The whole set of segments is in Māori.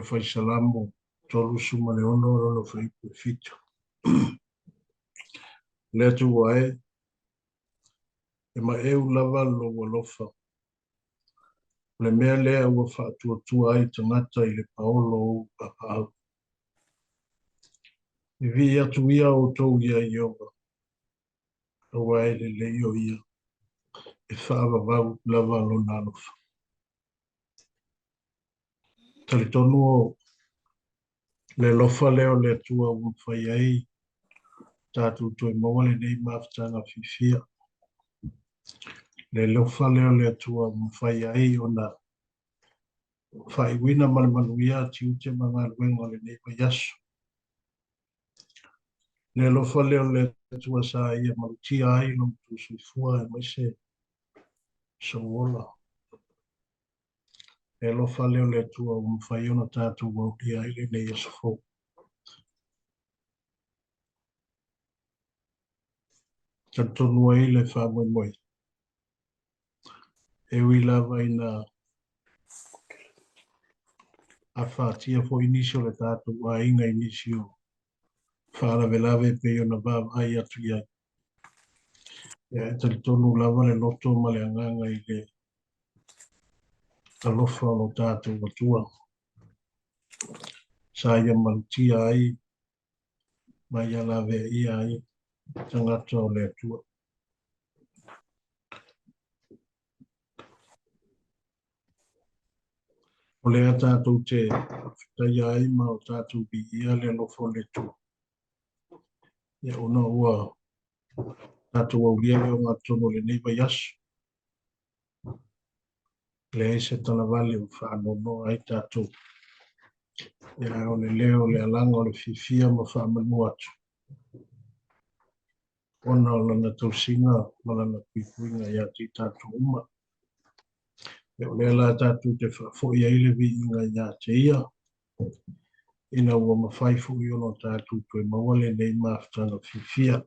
le fai salamo tolu suma le ono lo fai fito. Le tu wae e ma eu lava lo walofa. Le mea lea ua whaatua ai tangata i le paolo o papau. I vi atu ia o tau ia i oga. A wae le leo ia. E whaava vau lava lo nalofa. Tali tonu o le lofa leo le tua ua whai ai. Tātou toi mawale nei maftanga fifia. Le lofa leo le tua ua whai ai o na whai wina manuia ti ute mga luenga le nei yasu. Le lofa leo le tua sa ia marutia ai no tu suifua e maise sowola. Le lofa leo le tua ua whai ona tātou wauti ai le nei yasu fo. Tantonu ai le whamoi moi. E lava ina a whātia fo inisio le tātou a inga inisio whaara velave pe o na vāv ai atu iai. E tali tonu lava le loto ma le anganga i le talofa o lo tātou watua. Sa ia malutia ai, ma ia lave ia ai, tangata o le atua. O lea tātou te whitai ai ma o tātou bi ia le lofo le tu. Ia ona ua tātou au lia leo ngā tono le neiva yasu. Le eise tana vale o whaanono ai tātou. Ia o le leo le alanga o le fifia ma whaamanu atu. Ona o lana tausinga ma lana pipuinga ia ti tātou uma. O le la tātou te whafoi ai le vi inga ia te ia. Ina ua mawhai fui ono tātou koe mawale nei maftanga fifia.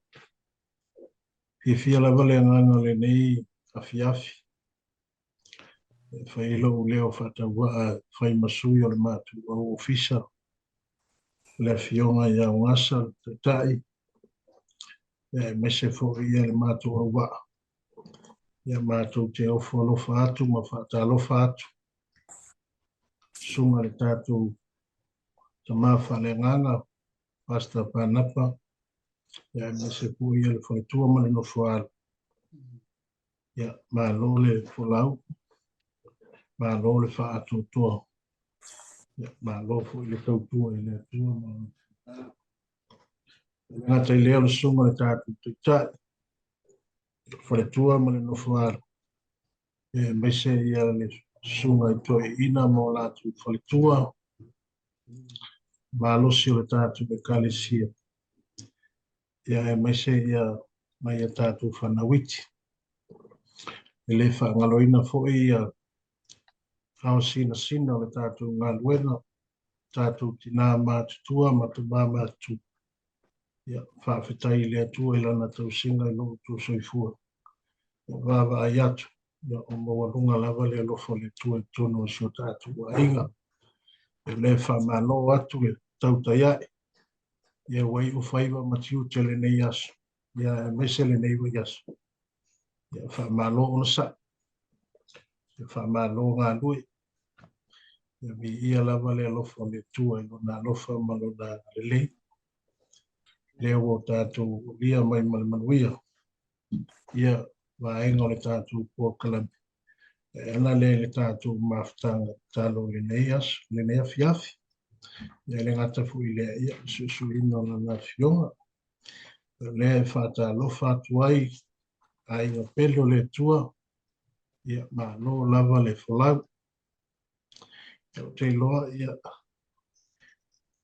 Fifia lava le nganga le nei afi. Whai ilo leo whatawaa whai masui o le mātu au ofisa. Le fionga ia ngasa te tai. Mese fōi ia le mātu au waa. Ia mātou te ofu alofa atu, ma whata alofa atu. Sunga le tātou ta mawha le nganga, pasta pānapa. Ia mese fōi ia le whaitua mani no whaal. Ia mā lo le wholau. Mā lo le wha atu toa. Ia mā lo fōi le tautua i le atua. Ngā tai leo le sunga le tātou te tai. Whaletua mani no whaara. E mese ia le sunga i Toeaina mo lātu whaletua. Mālosi o le tātou me kālesia. Ia e mese ia mai a tātou whanawiti. E le whaangaloina fōi ia hao sina o le tātou ngā luena. Tātou tina mātutua ma tu mātu. Ia whaafetai le atua i lana tau singa i logo tū soifua. Vava ai atu. Ia o mawalunga lava le alofa le tua i tono si o tātou a inga. E le whamano atu e tautai ai. Ia wai o whaiva matiu te le nei asu. Ia mese le nei wai asu. Ia whamano ona sa. Ia whamano ngā lui. Ia mi ia lava le alofa le tua i lona alofa malona le lei. Leo o tātou lia mai malmanuia. Ia vaenga o le tātou pōkalami. Ana le tātou maftanga talo le neias, le nea fiafi. Ia le ngata fui le ia susu ino na na fionga. Le whata alofa atu ai, ai o pelo le tua. Ia ma lo lava le folau. Ia te loa ia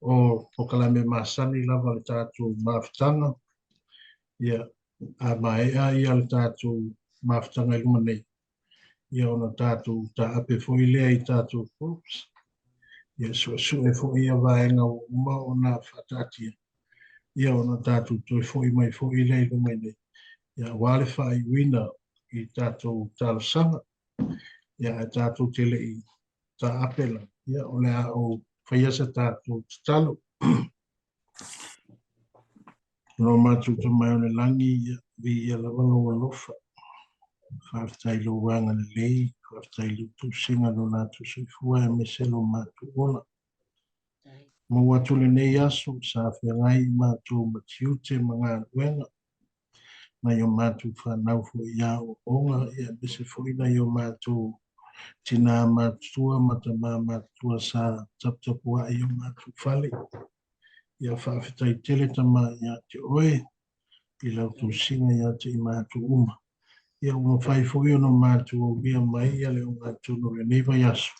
o pokalame masani lava le tātou maftanga. Ia a maea ia le tātou maftanga i luma nei. Ia ona tātou ta ape foi lea i tātou groups. Ia su e foi ia vaenga o uma ona whatatia. Ia ona tātou toi foi mai foi lea i luma nei. Ia wale whai wina i tātou talasanga. Ia tātou tele i ta apela. Ia o lea o whaia sa tātou talo. No mātou te mai o le langi ia lawanga lofa. Whawhtailu wanga le lei, whawhtailu tūsinga no nātou suifua e me selo mātou ola. Mo watu le nei aso, sa whiangai mātou matiute mga wenga. Na yo mātou whanau fo ia o onga, ia bese fo ina yo mātou tina mātua matama mātua sa taptapua i o mātou whale. Ia whawhetai tele tama ia te oe, i lau tū singa ia te i mātou uma. Ia uma whai fo i ono mātou o via mai, ia le o mātou no le neiva yasu.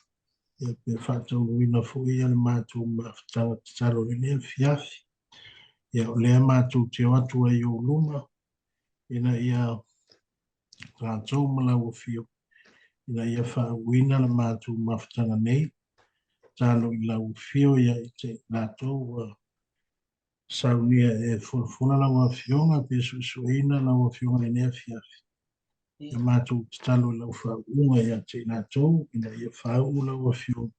Ia pe whatau ruina fo i ale mātou mawhetanga te taro le nea fiafi. Ia o lea mātou te watu ai o luma, ina ia rātou malau o fio. Ina ia whauina le mātou mawhetanga nei, talo i lau fio ia i te rātou saunia e fulfuna lau a fionga, pe suina lau a fionga le nea fiafi. Ia mātou te talo i lau whaunga ia te rātou, ina ia whau lau a fionga.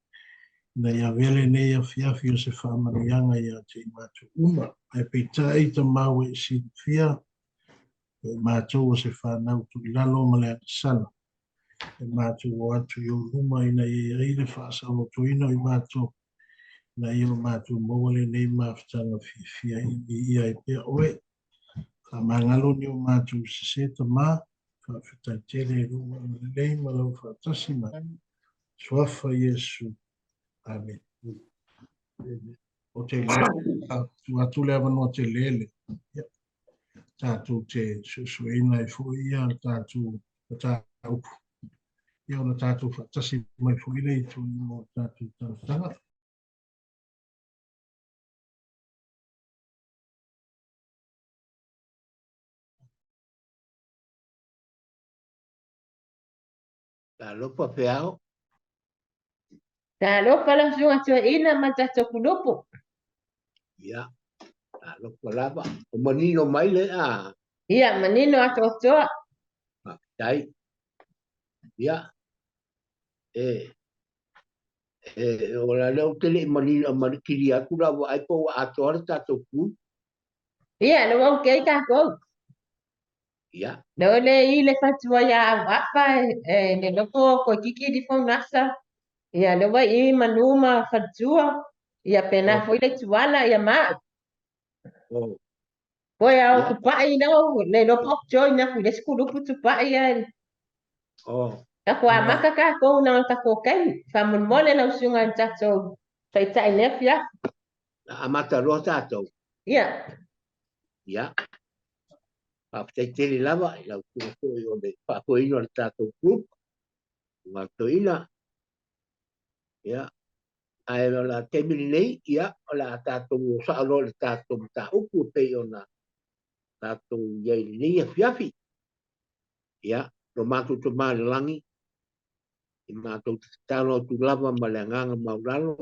Ina ia vele nei a fiafi o se whamanianga ia te mātou uma. Ai peita i ta mau e si fia, mātou o se whanau tu i lalo ma le atisana. E mātou o atu i o luma ina i reile whaasalo tu ina i mātou. Na i o mātou mawale nei mawhtanga fia i ia i pia oe. Ka mangalo ni o mātou se seta mā, ka whitai tele ruma lei malau whatasi ma. Swafa Yesu. Amen. O te lele, tu atu lea manu te lele. Tātou te susuina i fuia, tātou tāupu. Ia ona tātou whatasi mai fuile i tu mo tātou tātanga. Ta lopa peao. Ta lopa la sunga Toeaina ma tatou kunupu. Ia. Ta lopa lava. O manino mai le a. Ia, manino ato toa. Tai. Ia. O la leo tele manino manikiri atu la wa aipo ato ar tatou ku. Ia, no wau kei kako. Ia. No le I le fatua ia wapa le loko ko kiki di fong nasa. Ia, no wai I manuma fatua. Ia pena foi le tuana ia ma. Oh. Foi au kupai no le no pok joy na ku le skulu putu pai ia. Oh. Ta ko amaka ka ko na ta ko kai. Fa mun mole na usunga tatou. Fai tai nefia. Amata roa tatou. Ia. Ia. Pāptai tele lava, i lau kua i o le whakoino le tātou group, ngā toina. Ia. Ai la temini nei, ia, o la tātou o saalo le tātou mta upu pei o na tātou iei nei a fiafi. Ia, no mātou to maa le langi, i mātou te tālo tu lava ma le nganga mauralo,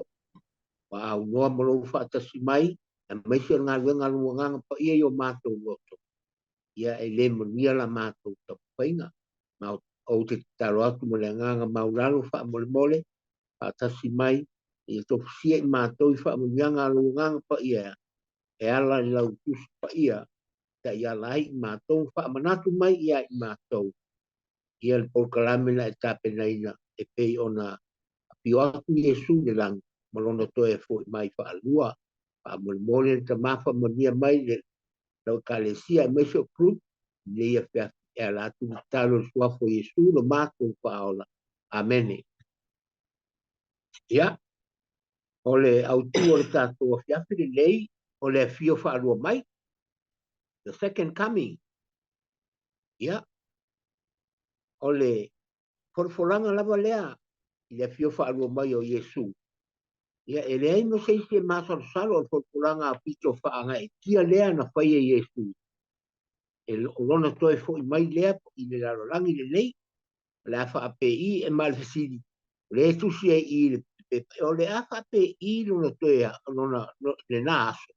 wa au noa marou whaatasi mai, e maisi o ngā luenga lua nganga pa ia i o mātou loto. Ia e le monia la mātou tapainga. Ma o te taro atu mo le nganga mauralo wha mole mole, whaatasi mai, i to fisia i mātou i wha monia ngā lua nganga pa ia, e ala i lau tusi pa ia, ta ia lai i mātou wha manatu mai ia i mātou. Ia le polkalamina e tāpenaina e pei ona pio atu Yesu le lang, malona toe fo i mai wha alua, wha mole mole ta mawha monia mai le lau kalesia e meso krup, le ia pia e ala atu talo suafo Yesu no mātou whaola. Amene. Ia, o le autu o le tātou a fiafi le lei, o le fio whaalua mai, the second coming. Ia, o le forfolanga lava lea, i le fio whaalua mai o Yesu. Ia, e lei mo se ise māsar salo o forfolanga a pito whaanga e tia lea na whaia Yesu. E lona toe fo i mai lea i le larolangi le lei, le afa ape I e malfesiri. Le tusi e I o le afa ape I lona toe le naaso.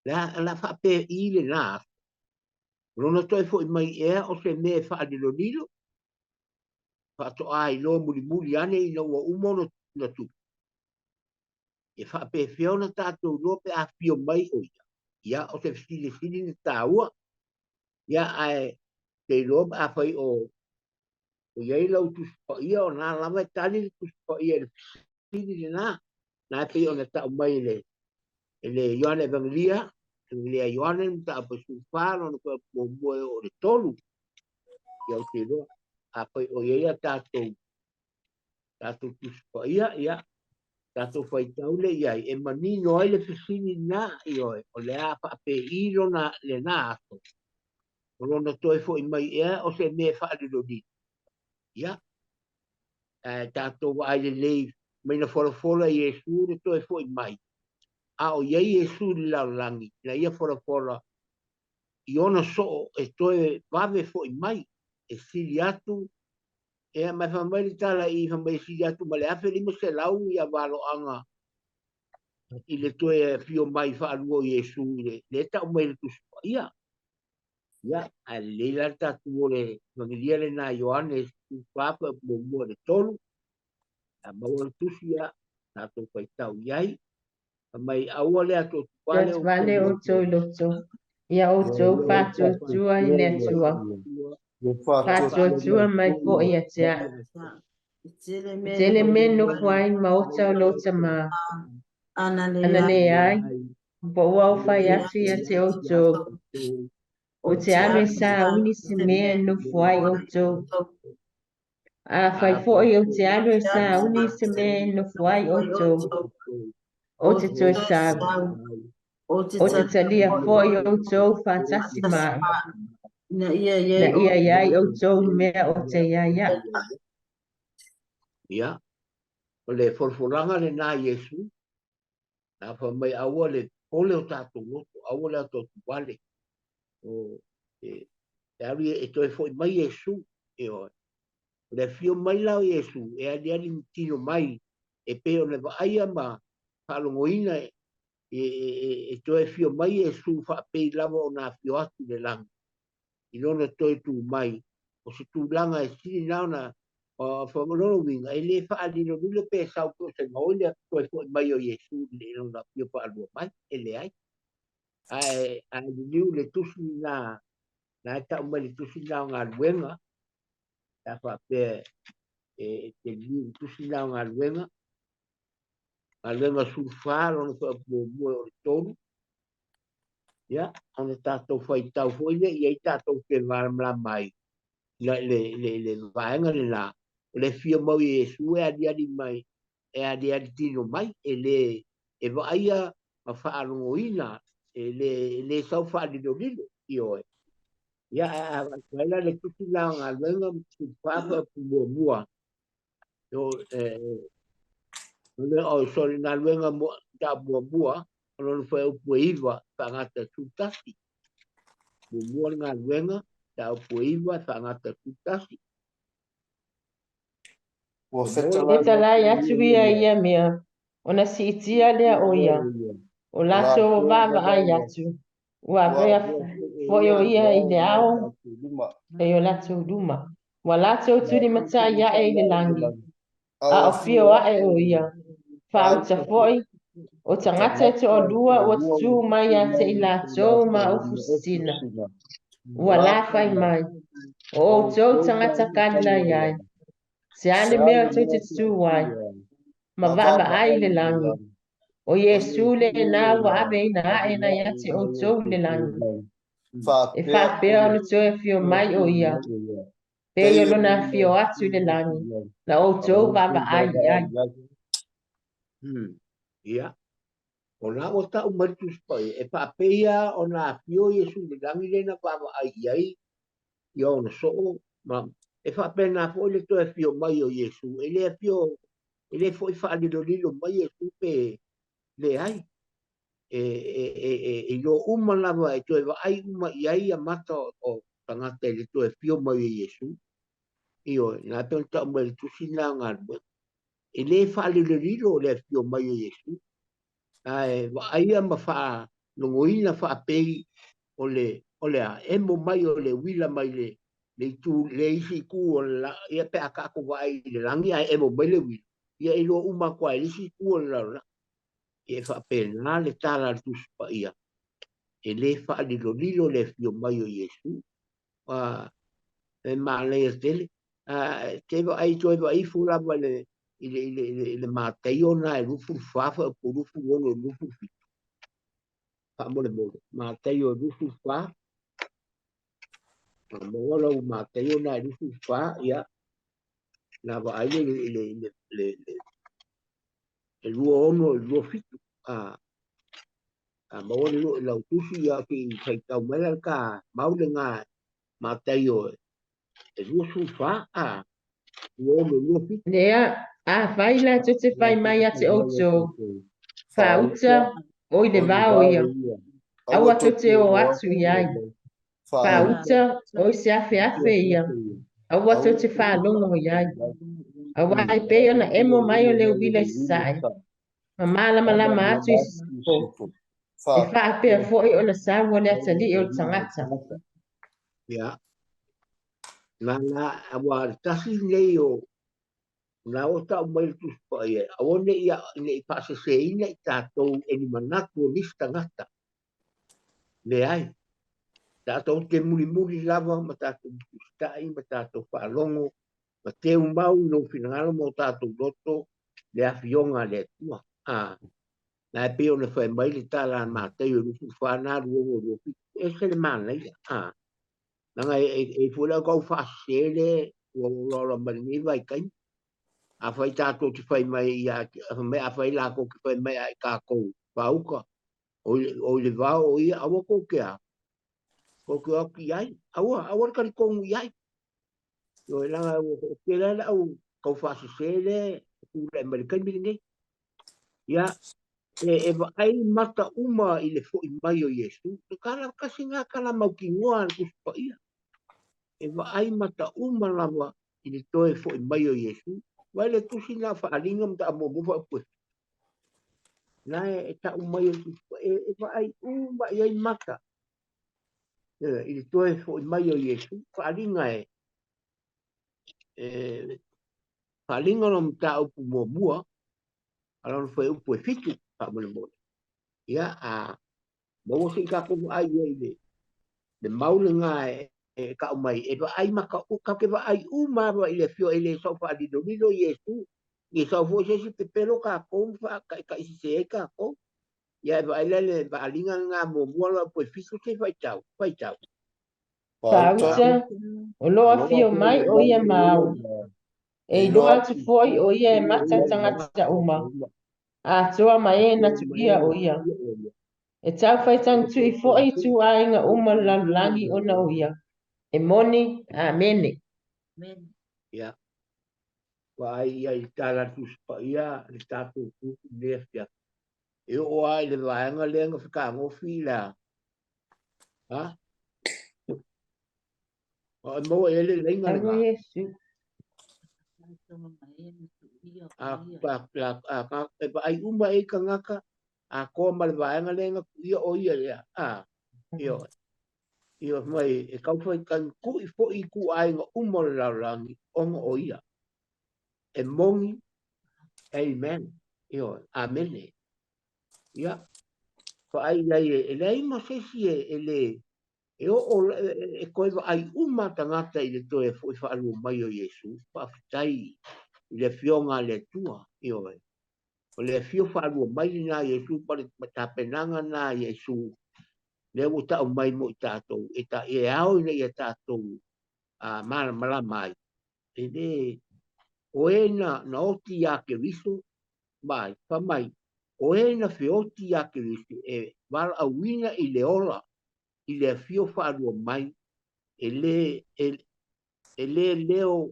Le afa ape I le naaso. Lona toe fo i mai ea o se me fa alilo nilo. Fa to ai lo muli muli ane I no umono na tu. e whape whiona tātou loa pe a whio mai o ia. Ia o te whisili ni tāua. Ia ai te loa a whai o iei lau tuspa ia o nā lama tani tuspa ia le whisili ni nā. Nā pe o na tau mai le Ioane Evangelia, Evangelia Ioane, mta apa sufaro, na kwa mwoe o le tolu. Ia o te loa. A whai o iei a tātou tuspa ia. Tātou whaitaule iai, e manino ai le whisini nā ioi, o le a whape iro na le nā ato. O rona toi fo i mai ea, o se me whaariro ni. Ia, tātou wa ai le lei, mai na whora i Jesu, le toi fo i mai. A o iei Jesu li lau langi, na ia whora, i ona so e toi vave fo i mai, e siri atu, e mai whamai tala i whamai siri atu, ma le afe lima se lau i a walo anga, i le toe fio mai whaarua i Jesu le tau mai le tuspa ia. Ia, a le leila tatu o le mangiria le nā Ioane su papa mua le tolu, a maua le tusi ia, tātou paitau iai, a mai aua le ato tupale o Vale o tō loto. Ia o tō whātua tua i le atua. Whātua tua mai po i atea. Tele meno kwai mauta o lota mā. Ana le ai. Po wau whai atu i ate o tō. O te ame sā uni se mea no whai o tō. A whai fo i o te ame sā uni se mea no whai o tō. O te tō sāu. O te talia fo i o tō whātasi mā. Na ia iai o tō mea o te ia. Ia, o le forforanga le nā Jesu, na wha mai aua le pole o tātou loto, aua le ato tupale. O e ari e toi fo i mai Jesu, e o le fio mai lau Jesu, e ali tino mai, e pe o le vaaya ma whalongoina e toi fio mai Jesu, wha pei lava o nā fio atu le lang. I lona toi tu mai, o se tu langa e siri nao na whangonono winga, e le wha alino nule pe sau ko se ngaoina, toi fo i mai o Jesu, le lona fio pa alua mai, e le ai. Ai niu le tusi na tau mai le tusi na ngā luenga, ta wha pe te niu tusi na ngā luenga surfaro no wha mua o le tonu. Ia, ana tātou whai tau foile, ia i tātou ke maramla mai. Le vaenga le la, le fia mau i Jesu e adi mai, e adi tino mai, e vaia ma whaarongoina, le sau whaadino lilo, i oe. Ia, a le tuki la ngā luenga, surfaro mua. O sori ngā luenga ta mua, ono foi o poiva tangata tutasi. Mua ngā luenga ta o poiva tangata tutasi. E talai atu ia mea. Ona si itia lea o ia. O lato o vava ai atu. Ua vea foi o ia i le ao. E o lato luma. Wa lato turi mata ia e le langi. A o fio a e o ia. Whauta foi. O tangata e te o lua o tu mai a te i lato ma o fusina. Ua la fai mai. O tō tangata kanila iai. Se ane mea tō te tu wai. Ma vava ai le langi. O Jesu le nā wa ave ina ae na ia te o tō le langi. E whapea o le tō e fio mai o ia. Pe o lona fio atu le langi. Na o tō vava ai iai. Ia. O nā o tau maritus pai. E whapea o nā fio Jesu le langi le na vava ai iai. Ia o na soo. E whapea nā fo le tō e fio mai o Jesu. E le fio, e le fo i whaalilo lilo mai Jesu pe le ai. E lo uma lava e tō e wa ai uma iai a mata o tangata e le tō e fio mai o Jesu. Io, nā pēn tau mai le tusi nā ngā rua. E le whaalilo lilo le fio mai o Jesu. Wa ai a ma wha nongoina wha pei o le a emo mai o le wila mai le tu le isi ku o la ia pe aka ko vai le langi ai emo mai le wila. Ia ilo uma kwa isi ku o la. e whapena le tāra tus pa ia. E le whaalilo lilo le fio mai o Iesu. E mālea tele. Te wa ai toi wa i fulawa le māteo na e rufu whafa o rufu wono rufu fitu. Mole mole. Māteo rufu wha. Mola o māteo na e rufu wha ia. Na wa ai le lua ono le lua fitu. Maua le lua lau tusi ia ki kai tau mele ka maule ngā māteo e lua su wha. Lua ono lua fitu. Lea, vai la te te whai mai a te auto. Whauta, oi le vāo ia. Aua to te o atu iai. Whauta, oi se afe ia. Aua to te whālongo iai. Aua ai peo na emo mai o leo vile sai. Ma malama atu i sipo. E wha pea foi o na sawa le atali o tangata. Ia. Nā awa tasi nei o nā o tau mai tus pa ia. Awa ne ia nei pasa se ina i tātou e ni manatu o nista ngata. Le ai. Tātou te muri lava ma tātou stai, ma tātou whaalongo, ma te umau no whinangalo mo tātou loto le awhionga le tua. Nā e peo na whai mai le tāla mā teo rufu whanā ruongo ruopi. E se le mana ia. Nanga e fula kau whaasere o lola maringi vai kai. A whai tātou te whai mai ia, a whai lako ki whai mai ai kākou whauka. O le vau o ia awa kokea. Ko aki ai, awa kari kongu iai. Yo langa o kela la au kau fasi sele, ule American bilingi. Ya, e ai mata uma i le fo i mai o Yesu. Te kala kasi ngā kala mau ki ngoa na kuspa ia. E ai mata uma lava i le toe fo i mai o Yesu. Wai le tusi nga whaalinga mta a momufa a pue. Na e ta umai o kuspa, e ai uma i ai mata. I le toe fo i mai o Yesu. Whaalinga whaalinga no mta upu mua. Alon foi upu e fitu. Whaamone. Ia, maua si ka kongu ai le. Le maule ngā e ka umai. E wa ai maka u ka ke wa ai umawa i le fio e le sau whaadino milo Yesu. I sau fo se si te pelo ka kongu ka isi se e ka kongu. Ia e wa ai le whaalinga ngā mua la upu e fitu se whaitau. Whauta, o loa fio mai o ia mau. E loa atu foi o ia e mata tangata uma. A toa mai e na tu ia o ia. E tau whaitang tu i foi tu a inga uma lalangi o na o ia. E moni, amene. Ia. Wa ai ai tala tu spa ia le tatu tu le fia. E o ai le vaenga lenga whika ngofi la. Ha? O mo ele lenga Awa lenga. Yesu. Ai uma e ka ngaka a ko mal vaenga lenga ia o ia ia. Io mai e kau fai kan ku i fo i ku ai nga uma la langi onga o ia. E mongi amen. Amen. Ia. Fa ai e lei ma se si e le e e koe wa ai uma tangata i le toe fo i fa alu mai o Yesu. Pa fitai i le fionga le tua. O le fio fa alu mai na Yesu pa le tapenanga na Yesu. Le o ta mai mo i tātou. E ta e au i tātou mala mai. E le o e na oti a ke viso mai, pa mai. O e na whioti a ke viso e wala a wina i le ola. I le fio whaarua mai, e le leo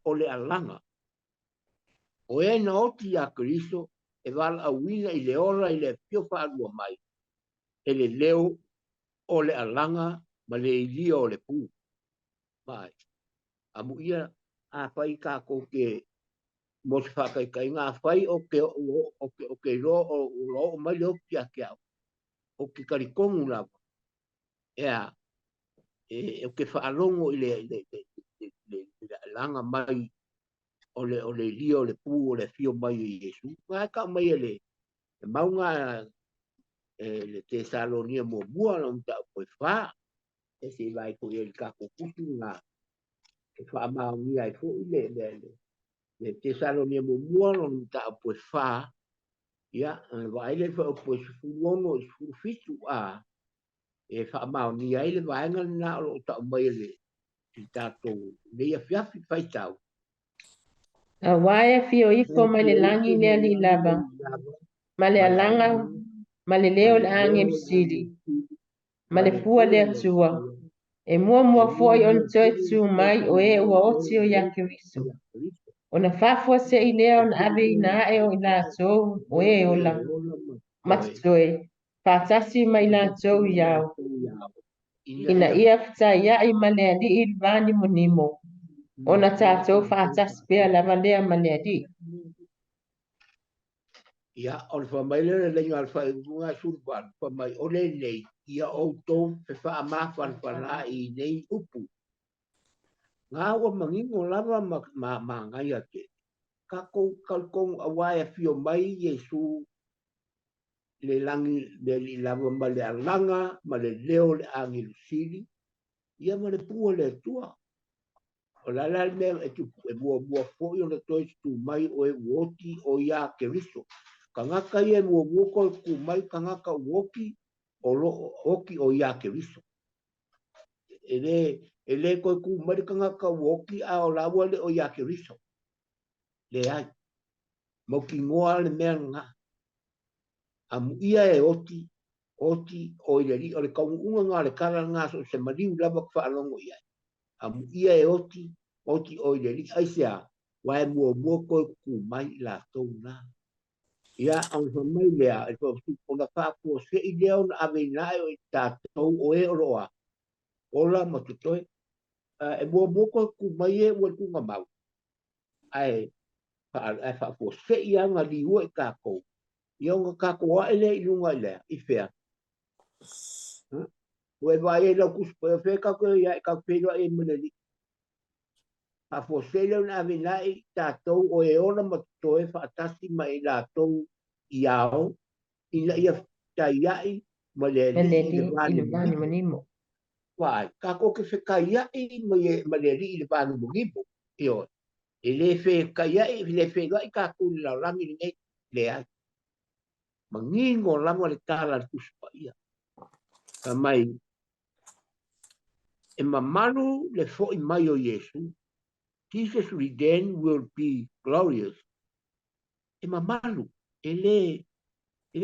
o le alanga. O e na oti a Kristo, e wala a wina i le ora i le fio whaarua mai, e le leo o le alanga, ma le ilia o le pū. Mai, a mu ia a whai ka ko ke mo se whakai kai ngā whai o ke ro o mai leo ki a ke au. O ke karikongu lava. Ea, o ke whaalongo i le langa mai o le lia o le pu o le fio mai o Iesu. Ngā ka mai le maunga le Tesalonia mua no mta o wha. E se vai ko e ka ko putu ngā. E wha maungi ai fo le Tesalonia mua no mta o wha. Ia, vai le wha o fulono i fufitu a. E wha maungi ai le vaenga na o ta mai le. I tātou le ia fiafi whai tau. A waia fio ifo ma le langi lea li lava. Ma le alanga, ma le leo le ange sili. Ma le pua le atua. E mua foi on toi tu mai o e ua oti o yake riso. O na fafua se i lea on ave i na e o i la tou o e o la. Matatoe. Fatasi mai la tou iau. Ina ia fta ia i ma le ali i vani monimo. O na tātou fatasi pea lava lea ma le ali. Ia, o le whamaile le lenga al whai runga surpan, whamai o le nei, ia o tō pe wha mawhan whana i nei upu. Ngā ua mangingo lava ma ngai ake. Ka kou kalkong a waia fio mai Yesu le langi le li lava ma le alanga, ma le leo le angilu sili, ia ma le pua le tua. O la la mea e mua fo i o le toi tu mai o e uoti o ia ke riso. Ka ngaka ia mua ko ku mai ka ngaka uoki o lo oki o ia ke riso. Ele ko ku mai ka ngaka uoki a o la wale o ia ke riso. Le ai. Mo ki ngoa le mea nga. Amu ia e oti o ile ri o le kaunga unga ngā le kara ngā so se mariu lava kwa alongo ia. Amu ia e oti o ile ri aisea wae mua ko ku mai la tau na. Ia au mai lea e ko o na fa ko se i leo na ave na o tātou o e roa. Ola ma tutoi e mua ko ku mai e o ku ngamau. Ai fa ko se i anga li o e ka ko. Ia nga ka ko ele i lunga ile i fea. O e vai e la kuspo e fe ka ko ia ka pelo e muneli. A fo se leo na ave na i tātou o e ona ma tutoi fa atasi mai la tou iao. Ina ia taiai ma le li le vani monimo. Wai, ka ko ke whekaiai ma le li le vani monimo. Io, e le whekaiai, le whekai ka kuni lau rangi nei le ai. Ma ngingo lango le tala le kuspa ia. Ka mai, e mamalu le foi mai o Yesu, Jesus regain will be glorious. E mamalu, ele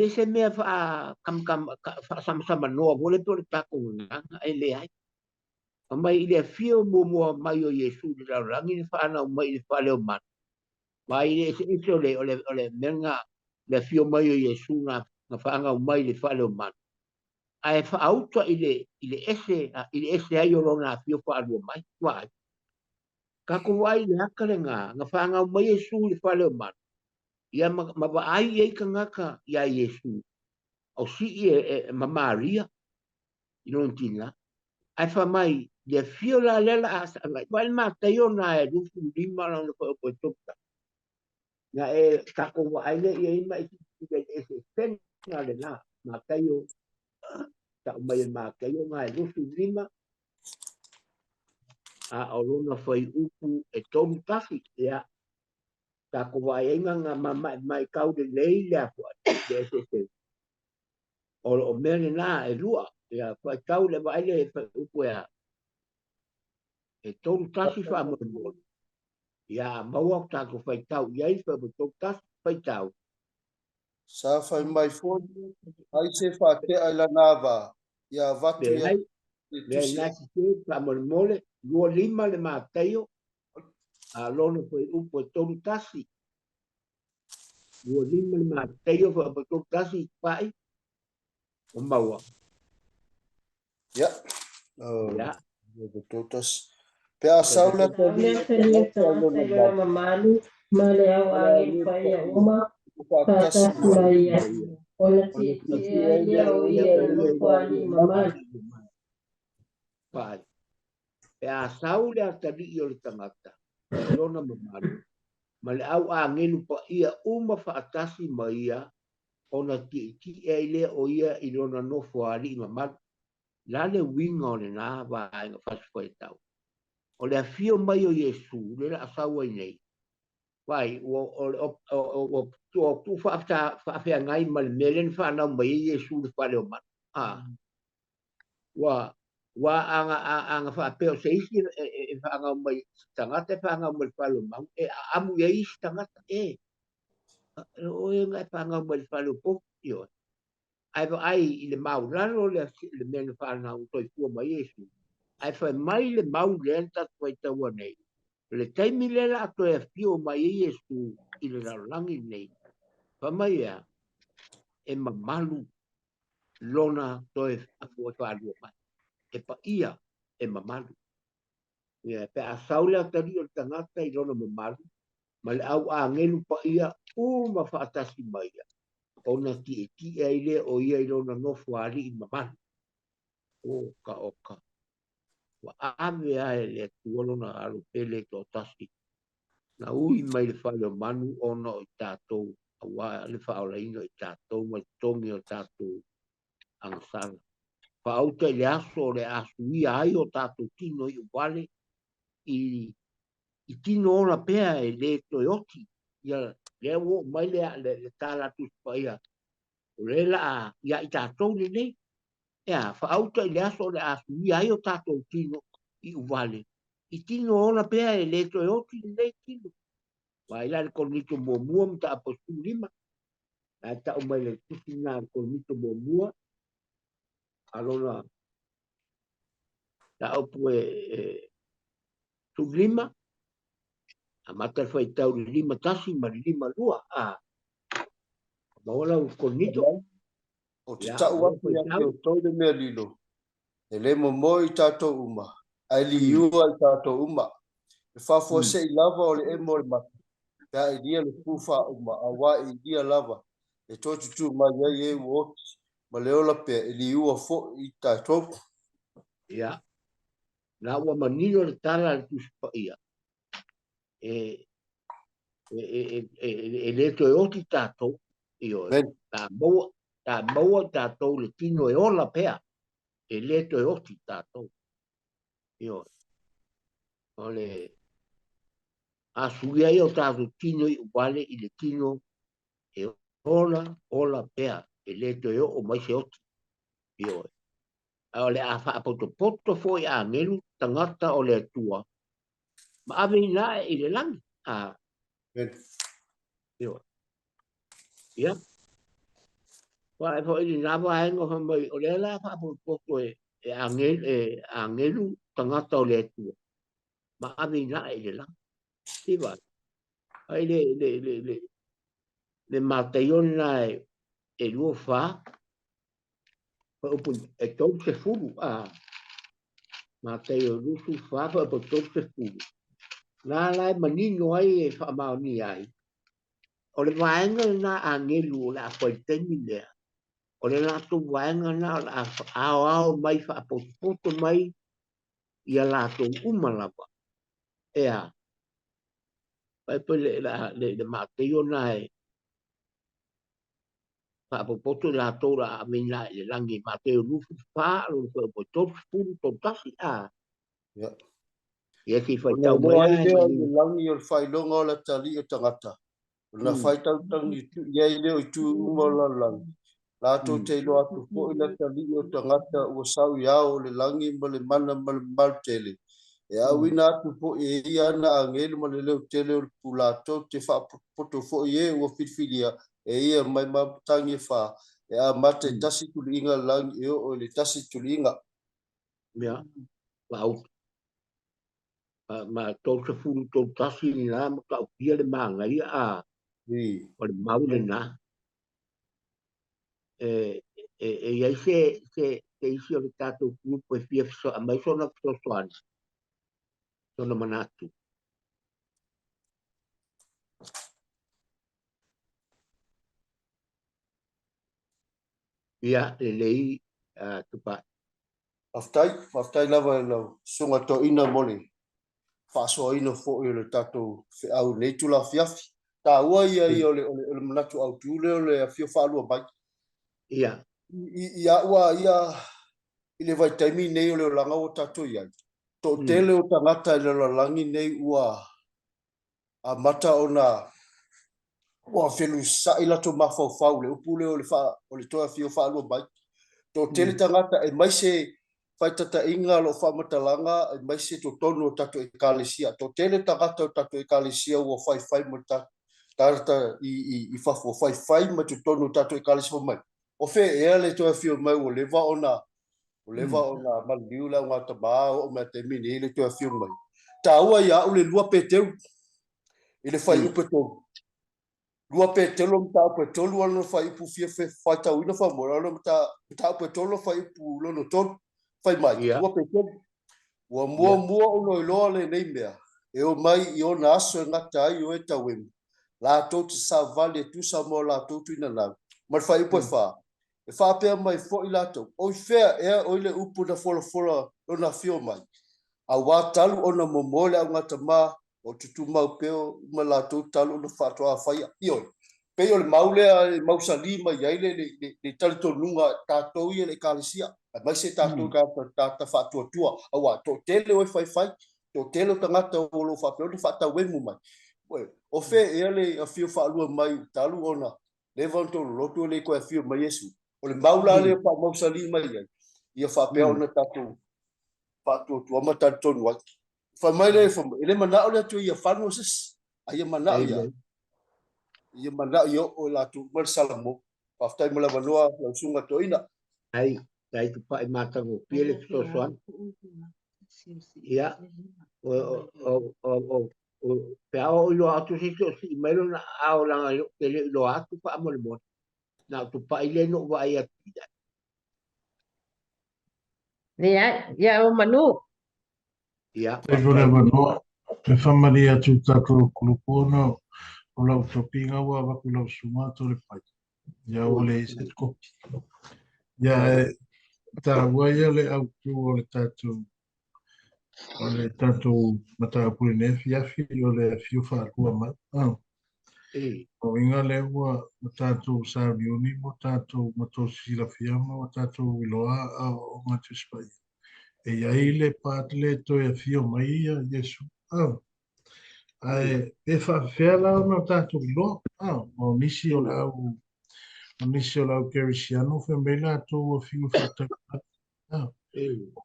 se mea fa sama noa vole to le tako nganga ele ai. Mai ile fio mo mai o Yesu le rangi ni fa na mai le fa le o man. Mai ile se ole menga le fio mai o Yesu na fa nga mai le fa le o man. Ai fa auto ile ese ai o na fio fa lo mai. Wai. Ka ko wai le akale nga fa nga mai Yesu le fa le o man. Ia ma ba ai e ka ngaka ia Yesu. O si e ma Maria. Ino ntina. Ai fa mai le fio la lela asa mai ma te yo na e du lima na ko toka. Na e ka ko ai le e mai e se pen na le na ma te yo ta mai ma te yo na e du lima a o lona foi upu e tom tafi ya ta ko ai nga mai kau de le ya ko de se o mele na e lua ya fa kau le vai le upu ya e tom tafi fa mo ia maua ta ko fai tau ia i fa to tas fai tau sa fai mai fo ai se fa ke ala nava ia vatu ia le na si pa mole lo lima le mateo a lono foi un po to tasi lo lima le mateo fa to tasi pai o maua ia ia to tas pe a saula te Le telia tangata i ona mamalu, ma le au ange whai a oma, pātasi mai ia. Ona tia ia o ia na loko ani mamalu. pai e a saule a tali o le tangata lona mamalu ma le au angelu pa ia uma whaatasi ma ia ona ki e le o ia i lona nofo ali ma ma la le winga o le nā vaenga whaswhai tau. O le afio mai o Yesu, le la asawa i nei. Vai, o tu whaafea ngai ma le melen whanau mai Yesu le whale o mana. Wa anga whaapeo se isi e whaangau mai tangata e whaangau mai whale o mana. E amu e isi tangata e. O e ngai whaangau mai whale o poki o. Ai i le maurano le melen whanau toi kua mai Yesu. Ai whai mai le mau le anta toi taua nei. Le taimi le la ato e fio mai Yesu i le raulangi nei. Pa mai e mamalu lona toi a fua whaalua mai. E pa ia e mamalu. Pe a saule a tari o tangata i lona mamalu. Ma le au a ngelu pa ia ma whaatasi mai ia. Ona ki e ile o ia i lona nofu ali i mamalu. O ka oka. Wa ave a le tuolona alu pele to tasi. Na ui mai le whale o manu ona o tātou. Awa le whaola ino i tātou mai tongi o tātou angasana. Whaauta le aso le asu ia ai o tātou tino i wale i tino ona pea e le toyoti. Ia le o mai le tāla tuspaia. O le la ia i tātou le nei. Ia whaauta le aso le asu ia ai o tātou tino i wale. I tino ona pea e le toyoti le nei tino. Vai la le konito mua mta apostu lima. A ta o mai le tusina konito mua. Alona ta o pue tu lima. A mata fai tau lima tasi ma lima lua. Ma ola o konito. O te tau api ake o toile mea lilo. E le mo i tātou uma. Ai li iua i tātou uma. E whafua se i lava o le e mo le mata. Ka i dia le pufa uma. A wā i dia lava. E tōtu tu mai ai e uoti. Ma le ola pe e li iua fo i tātou. Ia. Na ua manilo le tala le tuspa ia. E le to e oti tātou. Io. Ta maua tātou le tino e ola pea. E le to e oti tātou. Io. Ole. A suia i o tātou tino i wale i le tino e ola pea. E le to e o mai se oti. Io. Ole a wha poto foi a ngelu tangata o le atua. Ma ave ina i le langi. Io. Ia. Wa e foi ni na wa engo fa mai o le la fa poto e a ngelu tangata o le atua. Ma ave ina i le langi. Iwa. Ai le mataiona e luo fa. E tau se furu. Matei o lusu fa pa tau se furu. Nā lai manino ai e whaamaoni ai. O le waenga na a ngelu o le a whaitemi lea. O le lato waenga na o le ao mai whaapoto mai i a lato umalapa. Ea. Pai pa le mateo na e whaapoto lato la a mina le langi mateo lusu fa lo le tau se furu tau tasi Ia. Ia ki whai Ona tau loa mai i ai. leo i langi o le whailonga o le tali o tangata. Ona whaitau tangi ia i leo i tu uma o la langi. Lātou te ilo atu po i le tali o tangata ua sau i ao le langi ma le mana ma le maltele. E au ina atu po i ia na a ngelu ma le leo tele o le pulato te whaapoto fo i e ua whitwhiria e ia mai mabutangi e wha. E a mate tasi tuli inga langi e o le tasi tuli inga. Ia. Wau. Ma tau se furu tau tasi ni nā ma kau pia le maanga ia o le maule nā. E iai se isi o le tātou kupu e fia fiso a mai sona fiso soani. Sona manatu. Ia le lei tupa. Aftai lava e lau. Sunga Toeaina mole. whaasoaina fo i le tātou au nei tula fiafi. Tā ua ia o le manatu au tūle o le fio whaalua mai. Ia. Ia ua ia i le vai taimi nei o le langa o tātou iai. Tō tele o tangata i le langi nei ua a mata o na ua whelu sa i lato mawhau le upule o le toa fio whaalua mai. Tō tele tangata e mai se whaitata inga lo whamatalanga e mai se tō tonu o tātou e kālesia. Tō tele tangata o tātou e kālesia ua whai mo tarata i whafo whai ma tō tonu o tātou e kālesia mai. O whe ea le toa fio mai o lewa o na maliu la ngā tamā o me te mini le toa fio mai. Tā ua ia o le lua peteu i le whai upe tōru. Lua petelo mta upe tolu alo whai upu fia whai tau ina wha mora alo mta upe tolu whai upu lono tolu whai mai. Lua petelo. Ua mua uno iloa le nei mea. E o mai i o na aso e ngata ai o e tau emu. La tau te sa vale tu sa mo la tau tu ina nau. Mar whai upo e wha. E wha pia mai fo i la tau. O i whea ea o le upu na fola o na fio mai. A wā talu o na momole au ngata maa. O tutu mau peo ma la tau talu o na whātua a whaia. Ioi. Peo le maulea le mausali mai aile le talito nunga tātou ia le kālesia. A mai se tātou tāta whātua tua. A wā tō tele oi whai. Tō tele o tangata o lo whapeo le whātau wemu mai. O whe ea le a whio whaalua mai talu ona. Le vanto loto le koe a whio mai Yesu. O le maula le wha mausali mai ai. Ia whapeo na tātou whātua tua ma tātou nuai. Famaile ele manao le tu ia fanu sis ai manao ia ia manao yo o la tu mar salamo paftai mala vanua la sunga toina ai tu pa mata go pele to soan ia o pe ao lo atu si melo na ao la ele lo atu pa mo le mo na tu pa ile no va ia Ya o manu. ia Te vore wanoa, te whamaria tu tātou kulupona, o lau topinga wa waku lau sumato le pai. Ia o le se kopi. Ia tā waia le au tu o le tātou mata puri ne fiafi o le fiu whātua mai. O inga le ua o tātou sārioni, o tātou matosi la fiama, o tātou iloa o ngatu spai. E iai le pātele toi a fio mai ia Yesu. Ai, e whawhea lau na tātou iloa. O nisi o lau kerisiano, whe me la tō a fio whātaka.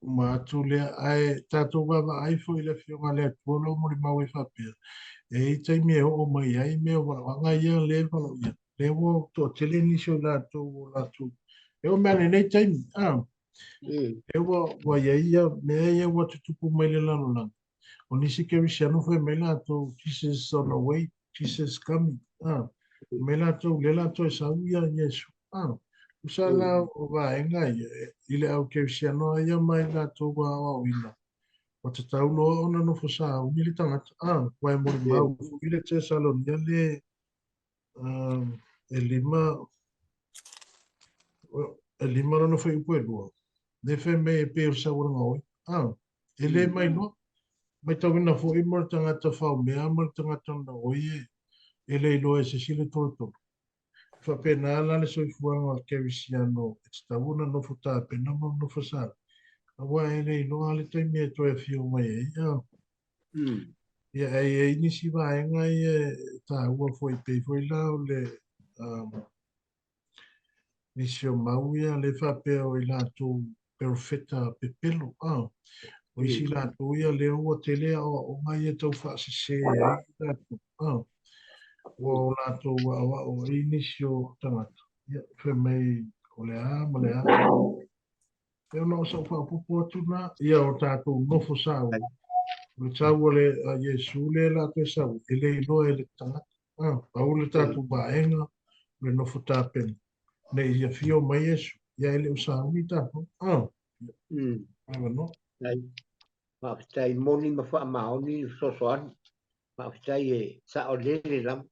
Ma atu lea, ai, tātou wawa ai fo i le fio ngā lea tuolo mori mau e whapea. E i taimi e o mai ai mea wanga ia le walo ia. Le wo tō tele nisi o lātou. E o mea nei taimi. E wa ia mea ia wa tutupu mai le lalo langa. O nisi kerisiano whe me lātou, Jesus on the way, Jesus coming. Me lātou, le lātou e sauia Yesu. Usala o vaenga i le au kerisiano ia mai lātou wa o ina. O te taulo ona no fosa uni le tangata. Wai mori mau, i le te salonia le e lima no whai upo e lua. Ne whe me e peo sa uranga oi. E le mai no. Mai tau ina fo i mora tangata whao mea mora tangata na oie e le ilo e se sile tōtoro. Whapena ala le soifuanga kerisiano e tawuna no futa pena mo no fasara. Awa e le ilo ale taimi e toi a fio mai e ia e inisi vaenga e ta ua foi pei foi lao le nisi o mau ia le whapea o i lato perfeta pepelo. O isi lātou ia leo o te lea o mai e tau whaasese ai lātou. O lātou o inisi o tangata. Ia, whe mei o le ma le Eo no sa whaapupu atu nā. Ia o tātou nofo sāu. O le tau o le a Yesu le lātou e sau. E le ilo e le tangata. Au le tātou baenga le nofo tāpena. Ne ia fio mai Yesu. Ia ele usau ni tātou. Awa no. Maftai moni mafa maoni sosoan maftai e sa o le lam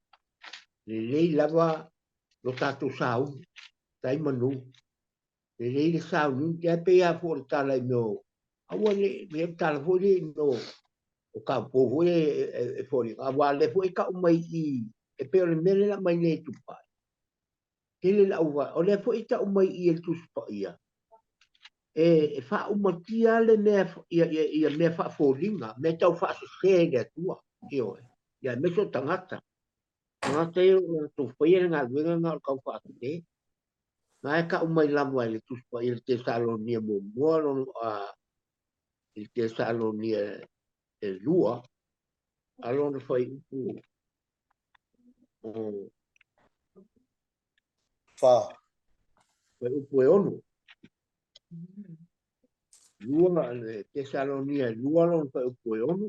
le lava lo tatu sau tai manu le sau nu ya pe ya for tala no awa le me tala fo le no o ka po e fori a wale po ka mai I e pe le mele la mai ne tu pa ele la uwa o le po ita mai I e tu pa ia e fa uma tia le ne ia me fa foringa me tau fa se le tua io ia me so tangata tangata io tu foi nga luenga nga ka fa te na ka mai la mai le tu pa il te salonia mo mo a il te salonia e lua alona foi o Fa. foi o ono lua te salonia lua lon foi o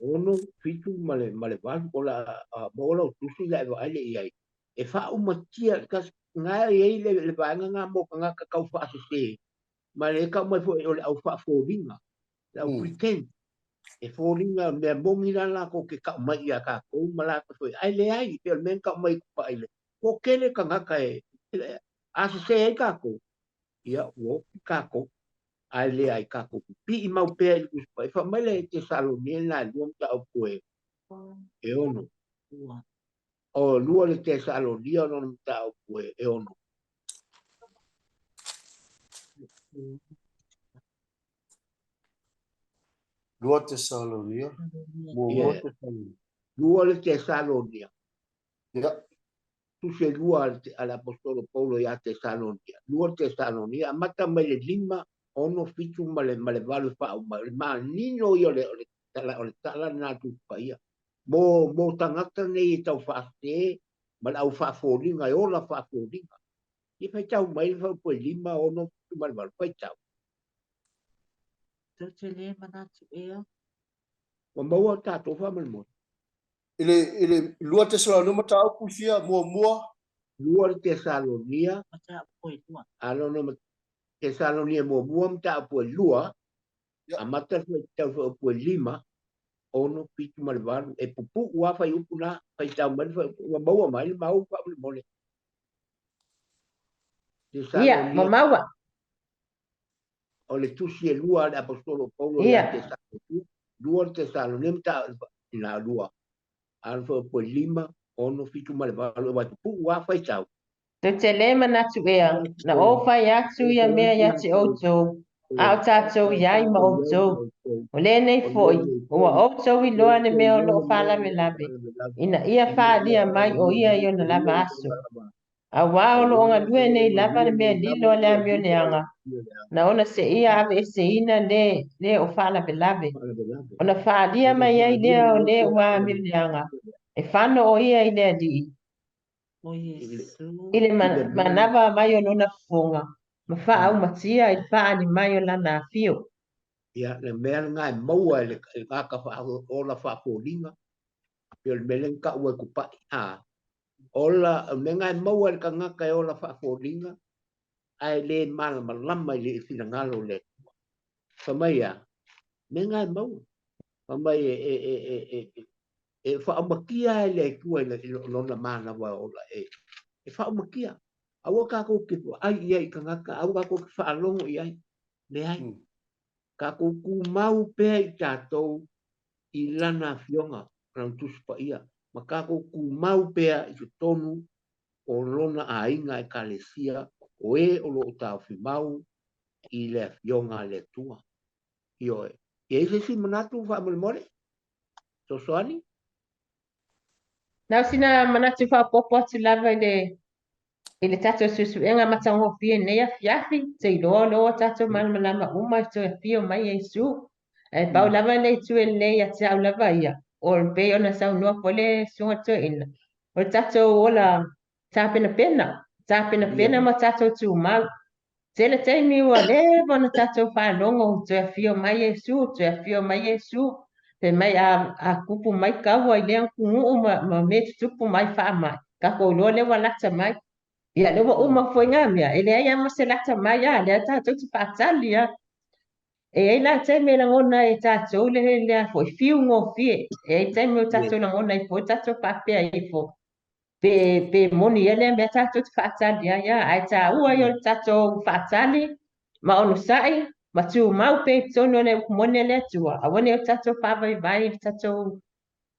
ono fitu male van ola bola tusi la va ale ia e fa uma tia kas nga ia le va nga mo nga ka kau fa se male ka mo foi o au fa foringa la pretend e foringa me bomira la ko ke ka mai ia ka ko mala ko foi ai le ai pe men ka mai pa ile ko kele ka nga ka e a se ka ko ia wo ka ko ai le ai ka ko pi I mau pe I us pa fa mai le te salonia na luom ta o poe e ono o lua le te salonia non ta o poe e ono Lua te salonia. Mo te salonia. lua le te salonia Ya. tu se lua all'apostolo Paolo ia te salonia lua te salonia mata mai le lima ono fitu male vale fa ma nino io le tala na tu pa ia mo tangata nei tau fa te ma au fa foringa e ola fa foringa I fai tau mai fa po lima ono tu mal fai tau Te le mana tu ea. ma mau ta to fa mal mo Ile lua te salonia mata au kusia mua. lua te salonia Mata poi tua. alo no te salonia mo buam ta po lua a mata tau po lima ono pitu mal valu e pupu wa fai upuna fai tau mal fa mau mai mau fa mal mo te Ia, salonia mamaua. o le tusi e lua le apostolo Paulo Ia. ia te salonia lua te salonia ta ina lua alfa po lima ono fitu mal valu wa pupu wa fai tau Te le mana tu ea. Na o fai atu ia mea ia te outou. A o tātou iai ma outou. O le nei foi. Ua outou I loa ne mea o loo whalawe lawe. Ina ia whaalia mai o ia I ona lava aso. A wā o loo ngā lue nei lava ne mea lilo le amio le anga. Na ona se ia ave e se ina le o whalawe lawe. Ona whaalia mai ai lea o le ua amio le anga. E whano o ia I lea di. Ile manava mai o lona fonga. Ma wha au matia I wha ni mai o lana fio. ia le mea ngai maua le ka fa ola fa polinga pe le melen ka ua ku pa a ola me ngai maua le ka ngaka e ola fa polinga ai le mala malama le fina ngalo le fa mai ya me ngai maua fa mai e fa makia le ku le lona mana wa ola e fa makia awa ka ko ki ai ai ka ngaka awa ko fa longo ai le ai ka ko ku mau pe I tātou I lana fionga rau tusu pa ia. Ma kako ku mau pea I te tonu o lona a inga e kalesia o e o lo tau fi mau I le fionga le tua. Io e. E se si manatu wha more? So soani? Nau sina manatu wha popo atu lava I le tatou susuenga matango fie nei a fiafi. Te I loa loa tatou malama uma I toi a fio mai e su. E pau lava nei tue nei a te au lava ia. O le pe ona sau noa pole sunga Toeaina. O le tatou ola tāpena pena. Tāpena pena ma tatou tu mau. Tele taimi ua le bona tatou whanongo toi a fio mai e su. Toi a fio mai e su. Pe mai a kupu mai kaua I lea kungu ma me tutupu mai wha mai. Kako loa le walata mai. Ia le wa uma foi ngā mea. E lea ia ma se lata mai a lea tatou tu whaatali a. E ai la taimi la ngona e tatou le lea foi fiu ngō fie. E ai taimi o tatou la ngona I foi tatou whapea I foi. Pe moni ia lea mea tatou tu whaatali a ia. Ai ta ua I o tatou whaatali. Ma onu sai. ma tu mau pe tono le mone le tua a wane o tato pava vai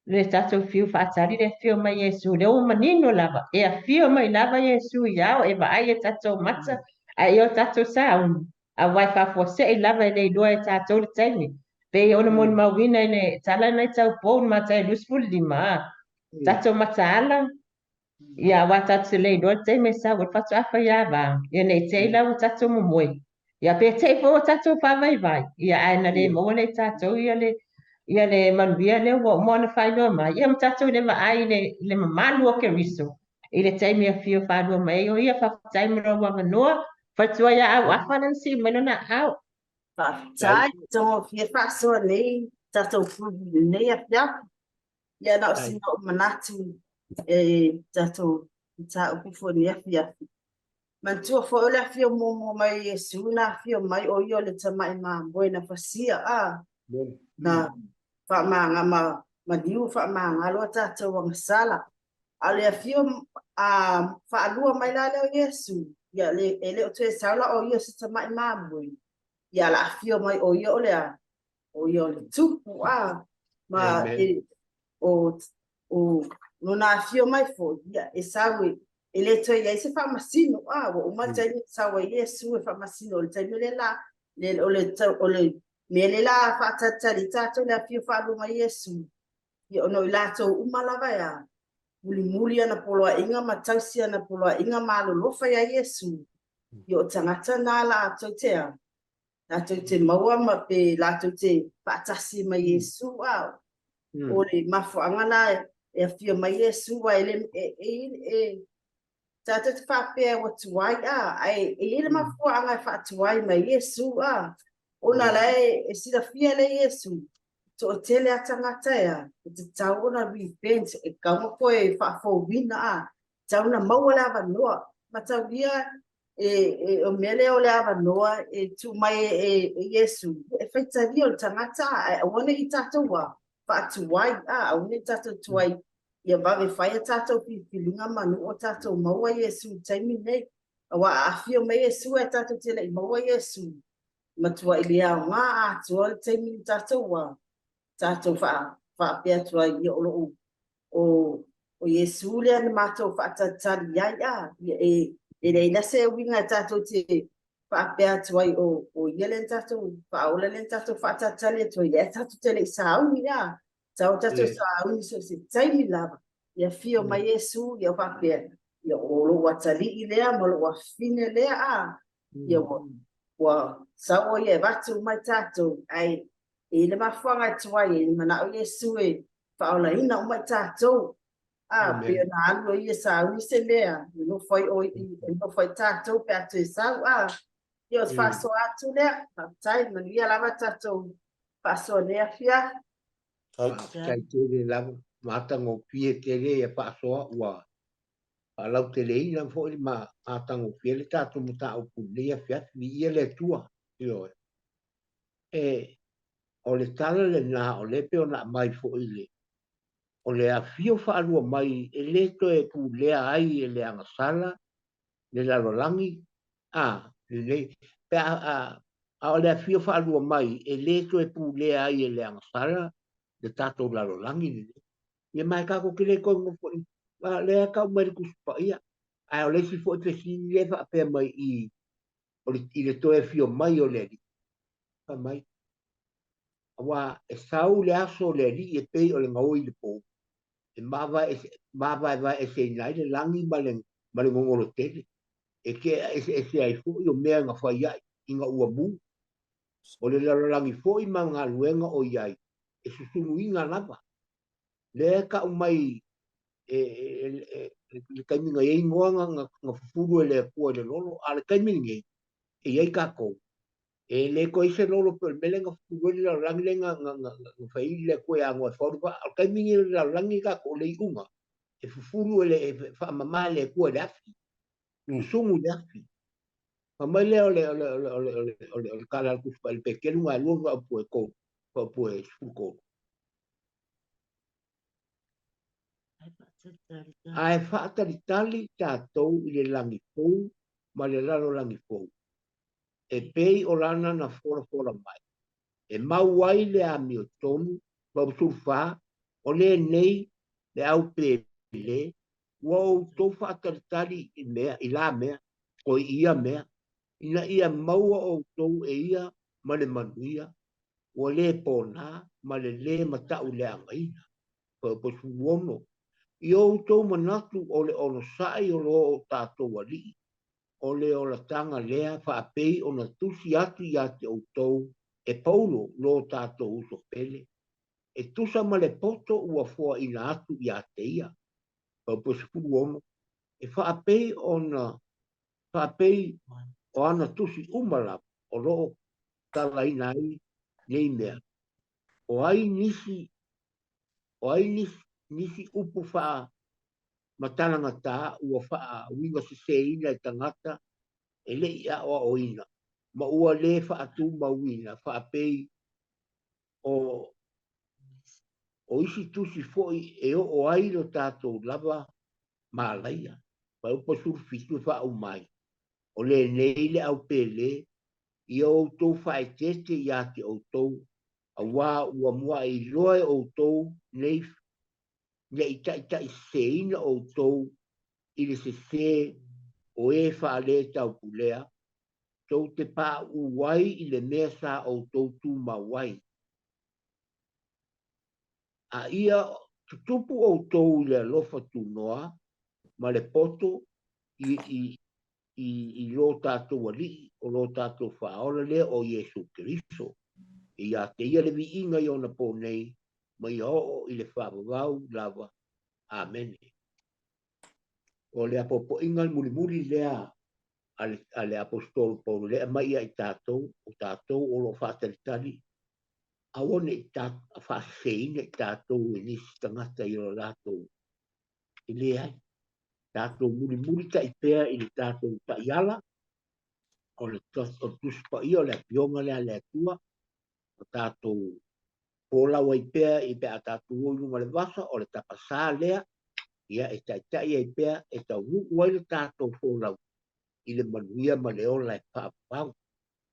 le tato fiu fatari le fiu mai Yesu le o manino lava e a fiu mai lava Yesu iao e vai e tato mata a io tato saun a vai fa fo se lava le do e tato le tani pe ona mon mawina ne tala na tau pon mata e lusful lima tato mata ala ia wa tato le do te me sa wa fatu afa ia va ia nei te la wa tato mo moi ia pe te fo tato pa vai ia ana le mo le tato ia le manuia le wa mo na fai no mai ia tato le ma ai le malu o ke riso i le te me fio fa do mai o ia fa tai mo wa no fatu ia au afa nan si me na au Tai so fie fa so nei tato fu nei a pia ia na si no manatu tato ta upu fo nei a pia man tu fo la fio mo mai Yesu na fio mai o yo le tama ma buena fasia na fa ma ma diu fa ma lo tato wa sala ale fio fa lua mai la le Yesu ia le ele o te sala o yo se tama ma buena ia la fio mai o yo le tupu ma no na fio mai fo ia e sawe ele to ia se fa masino o mata ni sawe Yesu e fa masino le tai le la le me la fa tata li tato le fio fa lo mai Yesu ia no la to umalava ya muli ana polo inga matausi ana polo inga malo lo fa ya Yesu yo tangata na la to lato te maua ma pe lato te patasi ma Yesu o le mafuanga na e fia ma Yesu wa ele tato te whapea wa tuai ai ele mafuanga fa tuai ma Yesu ona lai e sida fia le Yesu to tele atangata ya te tau na repent e kaunga koe fa fo wina tau na maua lava noa matau dia o mele o le ava noa tu mai Yesu e feita rio tangata a one i tatou wa fa tuai a one tatou tuai ia vave fai tatou pilinga manu o tatou maua Yesu taimi nei wa afio mai Yesu e tatou tele i maua Yesu matua i lea nga a tua taimi tatou wa tatou fa pia tuai i o Yesu le na matou fa tatali ia ele ina se winga tato te fa pe atwai o yele tato fa ola le tato fa tatale to ile tato tele sauni ya tau tato sauni so se taimi lava ia fio mai Yesu ia fa pe ia o watali ile mo lo fine le ia wa sawo ia vatu mai tato ai ile mafanga twai mana o Yesu fa ola ina mai tato pe na alo ia sa wi se lea no foi no foi tato pe atu sa io fa so atu le tai no ia lava tato fa so le fia tai te la mata ngo pie te le pa so wa ala te le ina fo ma ata ngo pie le tato mo ta o pu le fia vi ia le tua io o le tala le na o le pe ona mai fo ile o le afio fa alua mai e le to e pu le ai e le anga sala le lalolangi le pe o le afio fa alua mai e le to e pu le ai e le anga sala le tato lalolangi le mai ka ko kile ko ngo le ka mai ku pa ia ai o le si fo te si le fa pe mai o le to e fio mai o le pa mai wa e sau le aso le e pe o le ngoi le po e mava e se nai le langi male ngolo tele e ke e se ai fu yo mea nga fa ia inga ua bu o le langi fo i manga luenga o iai e susungu inga lava le ka umai le kaiminga e ingoanga nga fufuru e le kua le lolo a le kaiminga e iai ka kou e le ko ise lolo pe mele nga fufuru le langi le nga fai le kua a ngoa foru pa a kaiminga le langi ka ko le iunga e fufuru ele e fa mama le kua le afi sungu le afi mama le o kala ku pa le pequeno nga lu nga pu ko pu suko ai fa ta tali ta to i le langi fu ma le lalo langi fu e pei o lana na fora mai. E mau ai le a mi o tonu, mau surfa, o le nei le au pele, ua o tau whaataritari i mea, i la mea, o ia mea, ina ia maua o tau e ia ma le manuia, o le pona, ma le matau le angaina, po suono. I o tau manatu o le ono sai o lo o tātou ali, o le o la tanga lea whaapei o na tusi atu i ate o tau e paulo lo tātou uso pele. E tusa ma le poto ua fua ina atu i ate ia, po suono. E whaapei o na, whaapei o ana tusi umala o lo tala ina ai nei mea. O ai nisi upu wha matananga tā ua wha winga se ina i tangata e le ia o ina. Ma ua le wha atu mawina wha pei o isi tusi foi e o ai lo tātou lava malaia. Pa upa surfitu wha umai. O le nei le au pele i o tau wha e tete i ate o tau a wā ua mua i loe o tau nei ita i seina o tau i le se o e wha le tau pulea tau te pā uwai i le mea sa o tau tū mawai. A ia tutupu o tau i le alofa tū noa ma le poto i lo tātou ali o lo tātou whaola le o Iesu Keriso. I a te ia le vi inga i ona po nei ma i o i le whaavavau lava. Amen. O le apopo inga muri lea a le apostol Paulo lea mai ai tātou o lo whaataritari. A one i tātou, a whaaseina i tātou e nisi tangata i o lātou. I lea ai. Tātou muri ta i pēr i le tātou ta iala. O le tuspa i o le pionga le atua. O tātou pola wa i pēr i pēr a tātou o lunga le vasa o le tapasa lea. Ia e tai ai pēr e tau wai le tātou fōlau. I le manuia ma le ola e whaapau.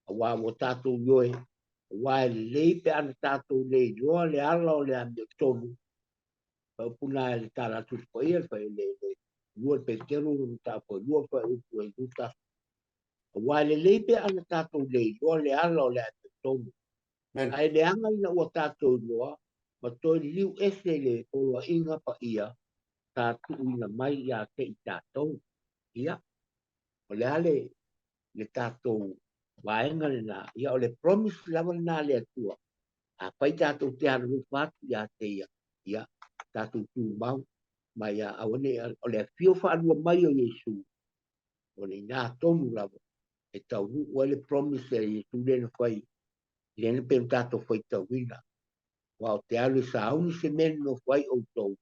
A wā mo tātou yoe. A wā e lei pe ana tātou lei loa le ala o le amio tonu. Pau puna e le tāla tuspa ia whai le lua pe tero no tātou lua whai upu e luta. A wā e lei pe ana tātou lei loa le ala o le amio tonu. A e le anga ina ua tātou loa. Ma toi liu ese le oloa inga pa ia. Tātou ina mai ia te i tātou. Ia. O le ale le tātou waenga le nā. Ia o le promise lava le nā le atua. A pai tātou te anu whātu ia te ia. Ia. Tātou tū mau. Mai a awane o le fio whaanua mai o Yesu. O le nā tonu lava. E tau o le promise e Yesu lena whai. Lena pe tātou whai tau wina. Wa o te alu sa auni se men no whai o tau.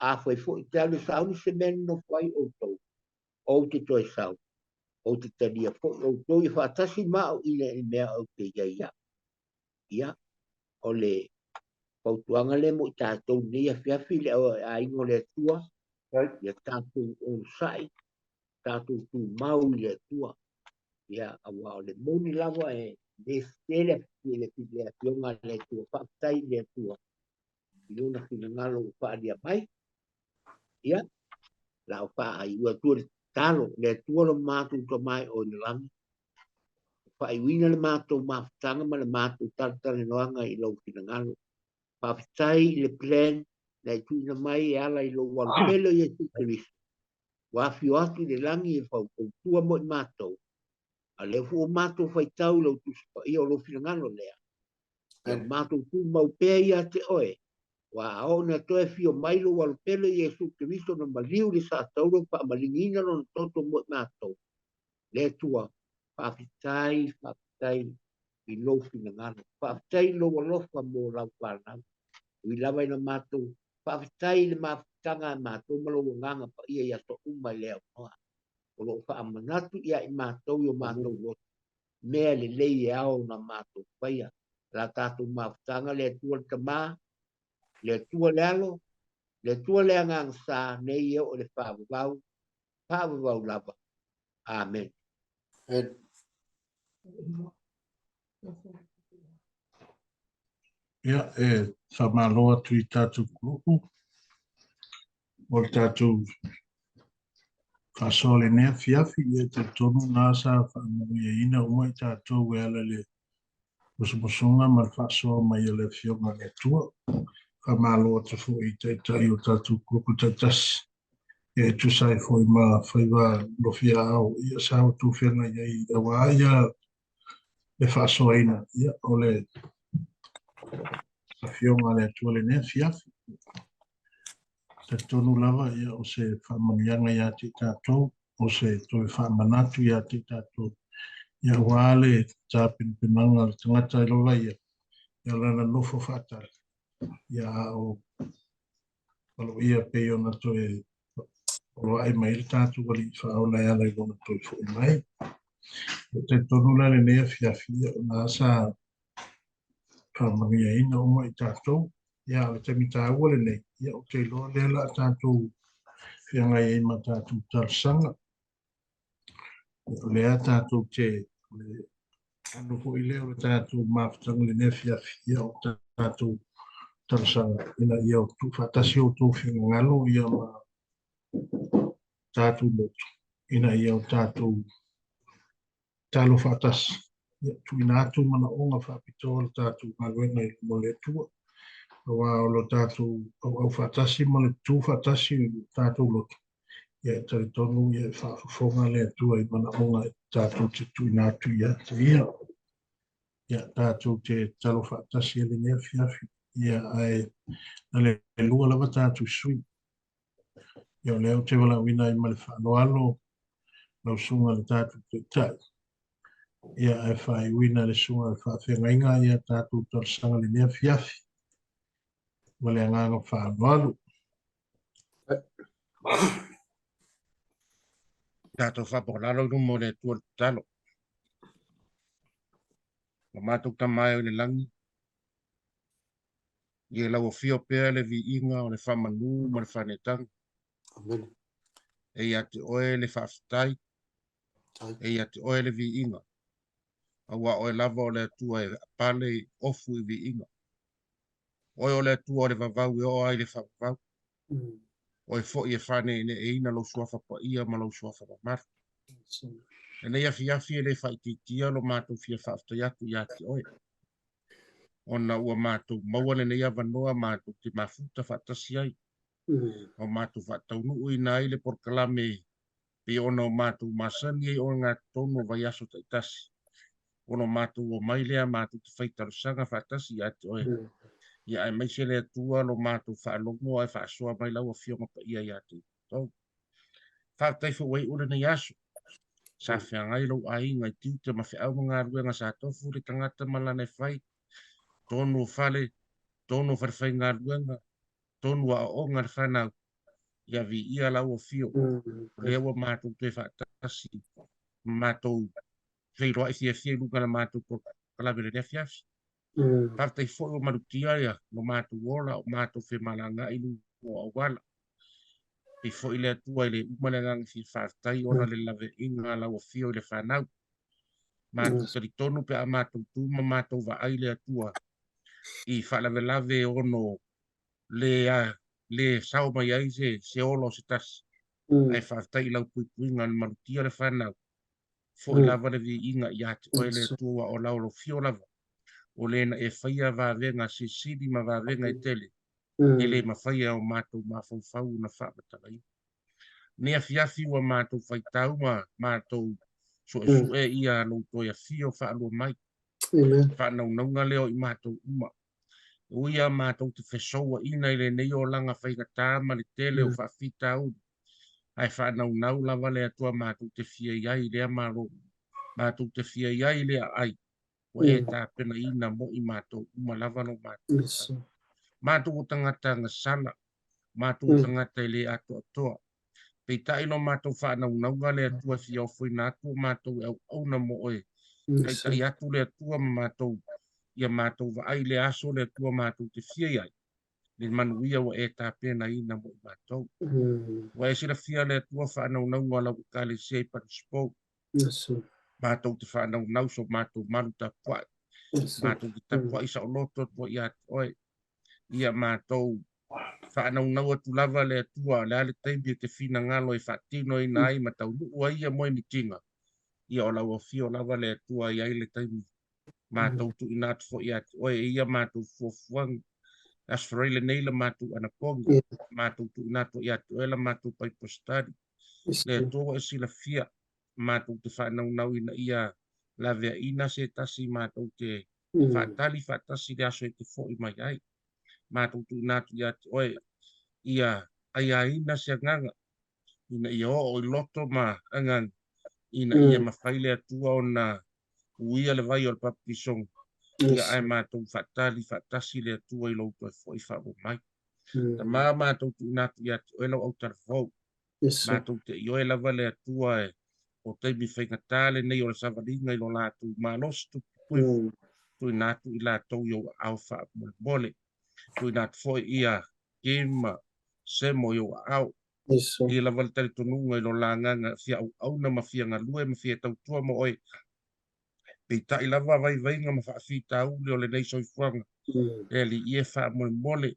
A whai fo i te alu sa auni se men no whai o tau. O te toi sau. O te tania fo o tau i whaatasi mao i le mea o te ia. Ia. O le pautuanga le mo i tātou nia whiawhi le a ingo le tua. Ia tātou o sai. Tātou tū mau i le tua. Ia awa o le moni lava e le stele i le pile a pionga le tua. Whaatai le tua. I lona kina ngalo o whaadia mai. Ia. La o wha ai ua tua le talo. Le tua lo mātou to mai o ni langi. Whaiwina le mātou mawhitanga ma le mātou taratare noanga i lau kina ngalo. Whaatai le plan na i tuina mai e ala i lo walpelo i Yesu Keriso. Wafio atu le langi e whau tua mo i mātou. A le fu o mātou whaitau lau tuspa i o lo kina ngalo lea. Ia mātou tu mau pēr i a te oe. Wa ao na toe fio mai lo walpelo i Yesu Keriso na maliu le sa tauro pa malingina lo na toto mo i mātou. Le tua. Whaatai i lo kina ngalo. Whaatai lo walofa mo lau whanau. I lava ina mātou. Whaatai le mawhitanga mātou malo nganga pa ia i ato umai leo noa. O lo whaamanatu ia i mātou i o mātou lo. Mea le lei e ao na mātou whaia. La tātou mawhitanga le tua le tamā. Le tua le alo. Le tua le angang sa nei e o le whaavavau. Whaavavau lava. Amen. Ia, whamaloa tui tātou kuruku. O tātou whasole nea fiafi e te tonu nāsa whamangia ina umai tātou e ala le musumusunga ma whasoa mai le fionga le tua. Whamaloa te fu i te tai o tātou kuruku te tasi. E tu sai foi ma whaiwa lofia au ia sao tu whenga iei awa ia le whasoa ina ia o le fionga le tua le nea fiafi. Te tonu lava ia o se whamanianga ia te tātou, o se toi whamanatu ia te tātou. Ia wale tāpin pinanga le tangata i lola ia lana nofo whatara. Ia o alo ia peo na toi o ai mai le tātou wali whaona ia lai lona toi fo mai. Te tonu la le nea fiafia o nā sa whamania ina o mai tātou. Ia le te mita ua le nei, ia o te loa le la tātou whianga i ma tātou tarsanga. Lea tātou te anu ko i leo le tātou mafutanga le nea fiafia o tātou tarsanga. Ina ia o tu whatasi o tō whianga ngalo ia ma tātou motu. Ina ia o tātou talo whatasi. Ia tu ina atu mana onga whapito o tātou ngaloenga i mo le tua. Wa o lo tātou au whatasi mo le tū whatasi tātou lotu. Ia tari tonu ia whafonga le tua i mana onga tātou te tu ina atu ia te ia. Ia tātou te talo whatasi e le nea fiafi. Ia ai le lua lava tātou sui. Ia leo te wala wina i male whanoalo lau sunga le tātou te tai. Ia ai whai wina le sunga le whawhenga inga ia tātou tarsanga le nea fiafi. Wale anganga whanoalo. Tātou whapolalo no mo le tua talo. O mātou tamai o le langi. Ie lau o fio pēr le vi inga o le whamanu mo le whanetang. Amen. E ia te oe le whaftai. E ia te oe le vi inga. Awa oe lava o le tua e pale ofu i vi inga. Oe o le tua o le vavau e o ai le whavau. Oe fo i e whane e ina lau suafa pa ia ma lau suafa pa mar. E nei afi e le whaititia lo mātou fia whaftai atu ia te oe. Ona ua mātou maua le nei avanoa mātou te mafuta whatasi ai. O mātou whatau nuu i nai le porkalame pe ona o mātou masani e o ngā tono vai aso taitasi. Ono mātou o mai lea mātou te whaitarusanga whatasi ia te oe. Ia ai mai se le tua lo mātou whaalongo ai whaasoa mai lau a fionga pa ia te tau. Whaatai whawai ure nei aso. Sa whiangai lau ai ngai tiu te mawhi au mga ruenga sa tofu le tangata malane whai. Tonu whale, tonu wharwhai ngā ruenga, tonu a o ngā whanau. Ia vi ia lau o fio. Lewa mātou te whaatasi. Mātou wheiroa i thia luka na mātou por kalawere rea fiasi. Whaatai whoi o marutia ia, no mātou wola o mātou whemalanga inu o awala. I whoi lea tua i le umalengang si whaatai ona le lave inga lau o fio i le whanau. Mātou tari tonu pe a mātou tūma mātou wa ai lea tua. I whalawe ono le sao mai ai se olo se tas. Ai whaatai lau puipuinga na marutia le whanau. Fhoi lava le vi inga i ate oe le tua o lau lo fio lava. O lena e whaia vāwenga se sidi ma vāwenga i tele. E le ma whaia o mātou mawhauwhau na whaapatarai. Nea fiafi wa mātou whaitau ma mātou sue ia lo toia fio whaalua mai. Whanau naunga leo i mātou uma. Uia mātou te whesoa ina i le nei o langa whainga ma le tele o whaafita au. Ai whanau nau lava lea tua mātou te fia iai lea maro. Mātou te fia iai lea ai. O e tā pena ina mo i mātou uma lava no mātou. Mātou o tangata ngasala. Mātou o tangata i le ato atoa. Pei tai no mātou whanau naunga lea tua fia o whaina atu mātou au na mo oe. Kai tai atu lea tua mātou. Ia mātou wa ai le aso le tua mātou te fia iai. Le manuia wa e tā pena ina mo i mātou. Wa e sira fia le tua whanau naunga lau kale sei patu spou. Mātou te whanau nau so mātou maru ta puai. Mātou ki ta puai sa o loto po ia oe. Ia mātou whanau nau atu lava le atua le ale teimbi te whina ngalo e whatino i nai ma tau nuu ia moe ni tinga. Ia o lau o fio lava le atua ia i le teimbi. Mātou tu inatu fo ia oe ia mātou fuafuang. Asfarele neila mātou anakonga. Mātou tu inatu ia oe la mātou pai postari. Le atua e sila fia. Mātou te whanau nau ina ia la vea ina se tasi mātou te whatasi le aso e te fo i mai ai. Mātou tu inatu ia oe ia ai ina se nganga. Ina ia o loto ma angang. Ina ia mawhaile atua o na uia le vai o le papisong. Ia ai mātou whatasi le atua i louto e fo i whabo mai. Ta mātou tu inatu ia oe lau au tarafau. Mātou te ioe lava le atua e o teimi whaingatale nei o le savaringa i lo lātou mālos tu puifu. Tu inatu i lātou i o au wha mole. Tu inatu fo ia kema semo i o au. I lava le tari tonunga i lo langanga fia au na mafia ngalue mafia tautua mo oe. Peita i lava vai vainga ma whaafita uli o le nei soifuanga. E li ie wha mole.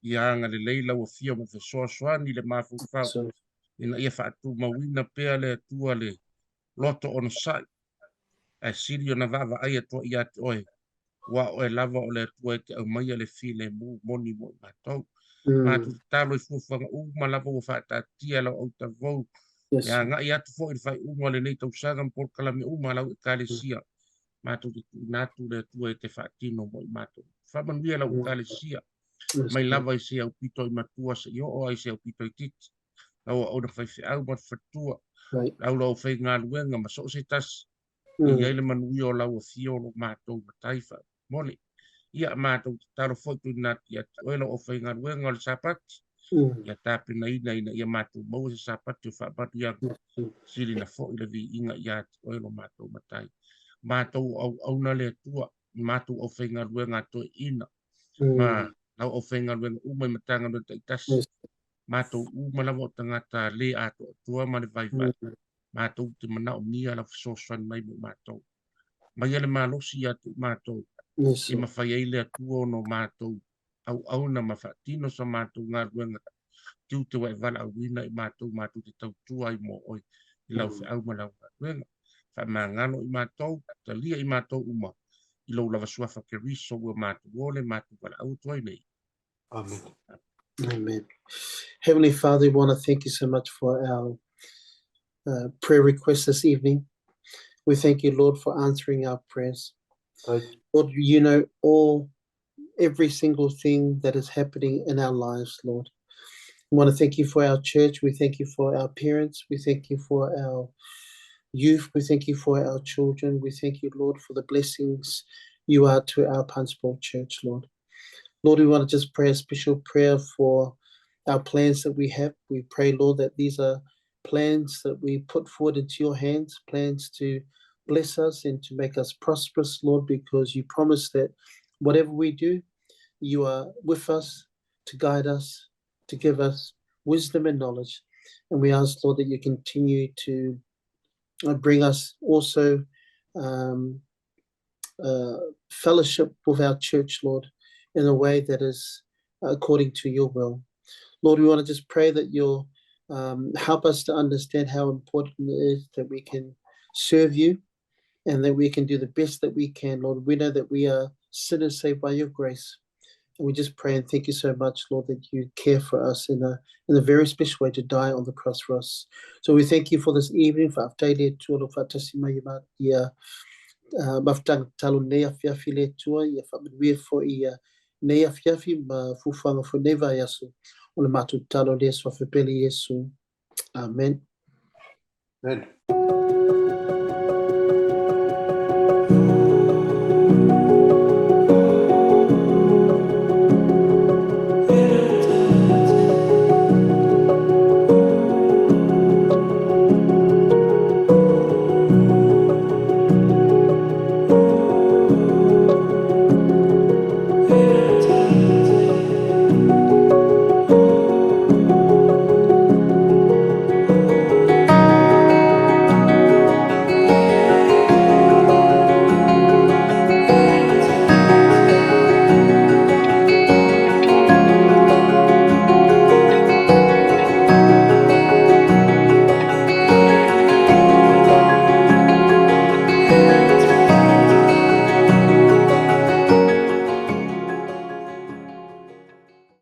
Ia anga le leila ua fia mo fesoa soani le mafufau. Ina ia whaatu mawina pea le atua le loto ono sai. E siri o na vava ai atua ia te oe. Wa oe lava o le atua e te au maia le file mu moni mo mātou. Mātou talo i fuafanga uma lava ua whaatatia lau au ta vau. Ia nga ia tu fo i whai uma le nei tau saga mpor kalame uma lau e kalesia. Mātou te natu le atua e te whaatino mo i mātou. Whamanuia lau kalesia. Mai lava i se au pito i matua se i o ai se au pito i titi. Lau au na whaiwhi au mat whatua. Lau lau whai ngā luenga ma so se tas. I aile manui o lau a fio lo mātou mataifa. Mole. Ia mātou te taro whoitu nati atu. Oela o whai ngā luenga o le sapati. Ia tāpina ina ia mātou mau se sapati o whaapatu ianga. Siri na fo i le vi inga ia ati. Oela mātou matai. Mātou au na le atua. Mātou o whai ngā luenga atoe ina. Ma lau o whai ngā luenga umai matanga no te itasi. Mātou umalawa o tangata le ato atua ma le vai vai. Mātou te mana o nia la fisoswan mai mo mātou. Mai ale malosi atu mātou. I mawhai eile atua no mātou. Au na mawhatino sa mātou ngā ruenga. Tiu te wai vala au wina i mātou te tautua i mo oi. I lau whi au malau ngā ruenga. Wha mā ngano i mātou. Ta lia i mātou uma. I lau lava suafa ke riso ua mātou ole mātou vala au tuai nei. Amen. Amen. Heavenly Father, we want to thank you so much for our prayer request this evening. We thank you, Lord, for answering our prayers. Right. Lord, you know every single thing that is happening in our lives, Lord. We want to thank you for our church. We thank you for our parents. We thank you for our youth. We thank you for our children. We thank you, Lord, for the blessings you are to our Punchbowl Church, Lord. Lord, we want to just pray a special prayer for our plans that we have. We pray, Lord, that these are plans that we put forward into your hands, plans to bless us and to make us prosperous, Lord, because you promise that whatever we do, you are with us to guide us, to give us wisdom and knowledge. And we ask, Lord, that you continue to bring us also fellowship with our church, Lord, in a way that is according to your will. Lord, we want to just pray that you'll help us to understand how important it is that we can serve you and that we can do the best that we can, Lord. We know that we are sinners saved by your grace. And we just pray and thank you so much, Lord, that you care for us in a very special way to die on the cross for us. So we thank you for this evening. Maftang talo nei afiafi le tua ia whamenuia fo ia nei afiafi ma fufanga fo neva yasu o le matu talo le swa fepeli Yesu. Amen. Amen.